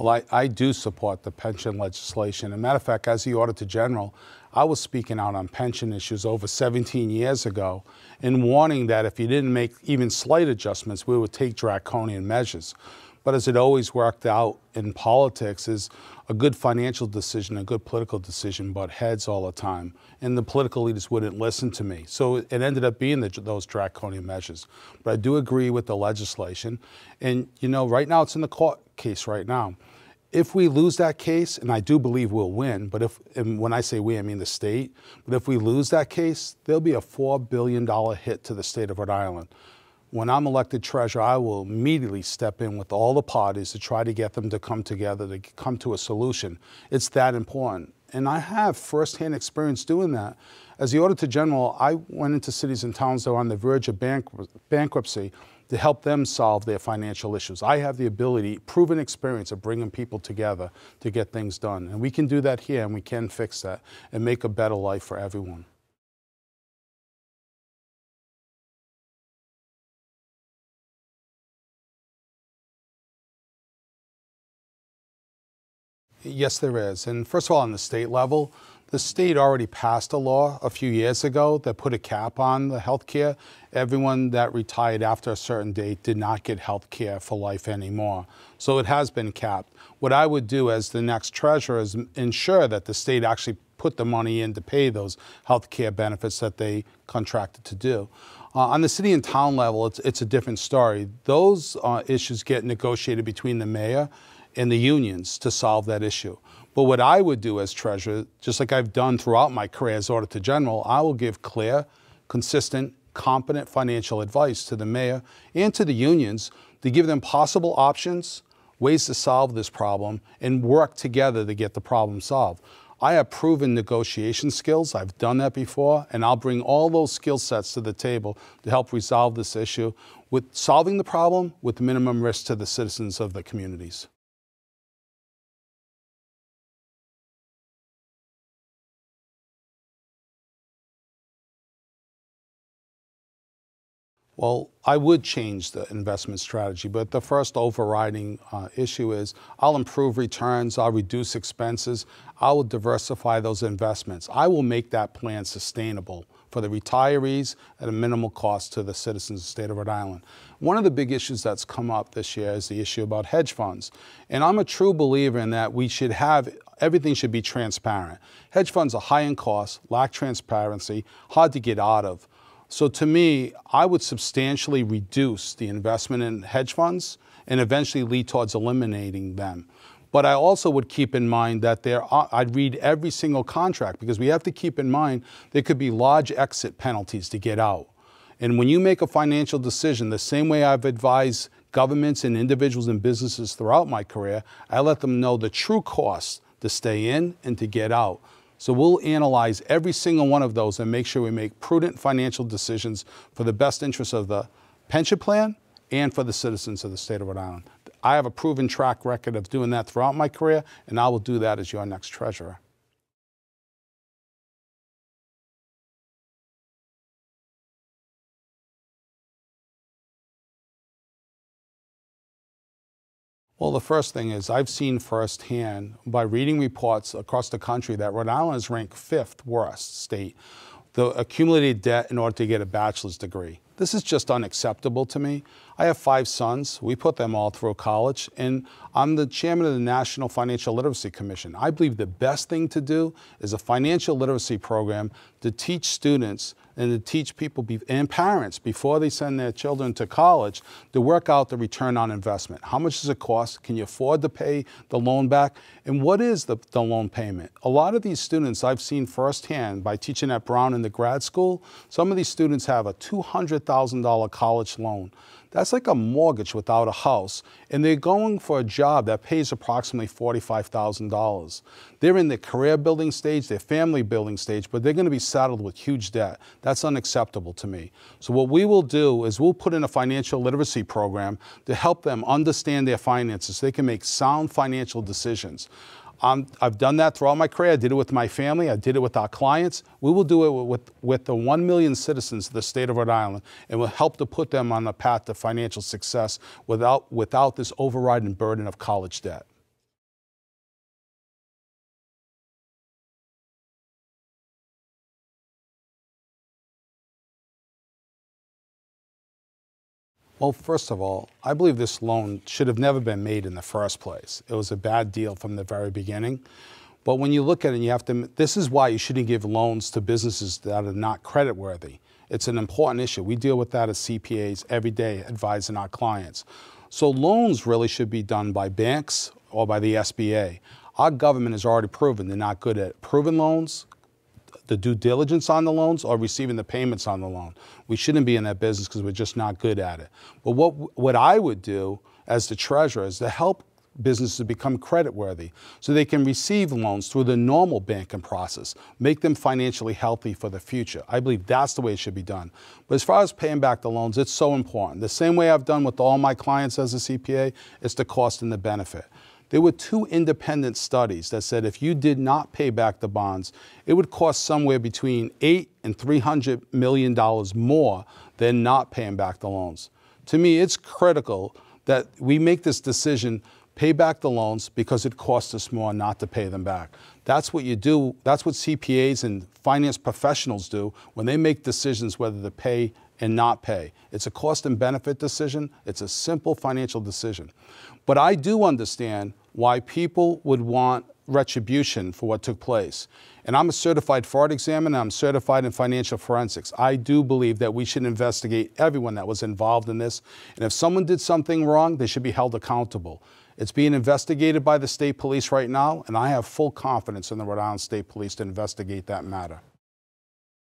Well, I do support the pension legislation. As a matter of fact, as the Auditor General, I was speaking out on pension issues over 17 years ago and warning that if you didn't make even slight adjustments, we would take draconian measures. But as it always worked out in politics, is a good financial decision, a good political decision, but heads all the time. And the political leaders wouldn't listen to me. So it ended up being those draconian measures. But I do agree with the legislation. And, you know, right now it's in the court case right now. If we lose that case, and I do believe we'll win, but and when I say we, I mean the state, but if we lose that case, there'll be a $4 billion hit to the state of Rhode Island. When I'm elected treasurer, I will immediately step in with all the parties to try to get them to come together, to come to a solution. It's that important. And I have firsthand experience doing that. As the Auditor General, I went into cities and towns that were on the verge of bankruptcy to help them solve their financial issues. I have the ability, proven experience of bringing people together to get things done. And we can do that here, and we can fix that and make a better life for everyone. Yes, there is. And first of all, on the state level, the state already passed a law a few years ago that put a cap on the health care. Everyone that retired after a certain date did not get health care for life anymore. So it has been capped. What I would do as the next treasurer is ensure that the state actually put the money in to pay those health care benefits that they contracted to do. On the city and town level, it's a different story. Those issues get negotiated between the mayor and the unions to solve that issue. But what I would do as treasurer, just like I've done throughout my career as Auditor General, I will give clear, consistent, competent financial advice to the mayor and to the unions to give them possible options, ways to solve this problem, and work together to get the problem solved. I have proven negotiation skills. I've done that before, and I'll bring all those skill sets to the table to help resolve this issue with solving the problem with minimum risk to the citizens of the communities. Well, I would change the investment strategy, but the first overriding issue is I'll improve returns, I'll reduce expenses, I will diversify those investments. I will make that plan sustainable for the retirees at a minimal cost to the citizens of the state of Rhode Island. One of the big issues that's come up this year is the issue about hedge funds. And I'm a true believer in that everything should be transparent. Hedge funds are high in cost, lack transparency, hard to get out of. So to me, I would substantially reduce the investment in hedge funds and eventually lead towards eliminating them. But I also would keep in mind that I'd read every single contract, because we have to keep in mind there could be large exit penalties to get out. And when you make a financial decision, the same way I've advised governments and individuals and businesses throughout my career, I let them know the true cost to stay in and to get out. So we'll analyze every single one of those and make sure we make prudent financial decisions for the best interest of the pension plan and for the citizens of the state of Rhode Island. I have a proven track record of doing that throughout my career, and I will do that as your next treasurer. Well, the first thing is I've seen firsthand by reading reports across the country that Rhode Island is ranked 5th worst state, the accumulated debt in order to get a bachelor's degree. This is just unacceptable to me. I have 5 sons. We put them all through college, and I'm the chairman of the National Financial Literacy Commission. I believe the best thing to do is a financial literacy program to teach students and to teach people and parents before they send their children to college to work out the return on investment. How much does it cost? Can you afford to pay the loan back? And what is the loan payment? A lot of these students I've seen firsthand by teaching at Brown in the grad school, some of these students have a $200,000 college loan. That's like a mortgage without a house, and they're going for a job that pays approximately $45,000. They're in the career building stage, their family building stage, but they're going to be saddled with huge debt. That's unacceptable to me. So what we will do is we'll put in a financial literacy program to help them understand their finances so they can make sound financial decisions. I've done that throughout my career. I did it with my family. I did it with our clients. We will do it with the 1 million citizens of the state of Rhode Island, and will help to put them on the path to financial success without this overriding burden of college debt. Well, first of all, I believe this loan should have never been made in the first place. It was a bad deal from the very beginning. But when you look at it, you have to, this is why you shouldn't give loans to businesses that are not creditworthy. It's an important issue. We deal with that as CPAs every day, advising our clients. So loans really should be done by banks or by the SBA. Our government has already proven they're not good at approving loans, the due diligence on the loans, or receiving the payments on the loan. We shouldn't be in that business because we're just not good at it. But what I would do as the treasurer is to help businesses become creditworthy so they can receive loans through the normal banking process, make them financially healthy for the future. I believe that's the way it should be done. But as far as paying back the loans, it's so important. The same way I've done with all my clients as a CPA, it's the cost and the benefit. There were 2 independent studies that said if you did not pay back the bonds, it would cost somewhere between $800 and $300 million more than not paying back the loans. To me, it's critical that we make this decision, pay back the loans, because it costs us more not to pay them back. That's what you do. That's what CPAs and finance professionals do when they make decisions whether to pay and not pay. It's a cost and benefit decision. It's a simple financial decision. But I do understand why people would want retribution for what took place. And I'm a certified fraud examiner. I'm certified in financial forensics. I do believe that we should investigate everyone that was involved in this. And if someone did something wrong, they should be held accountable. It's being investigated by the state police right now, and I have full confidence in the Rhode Island State Police to investigate that matter.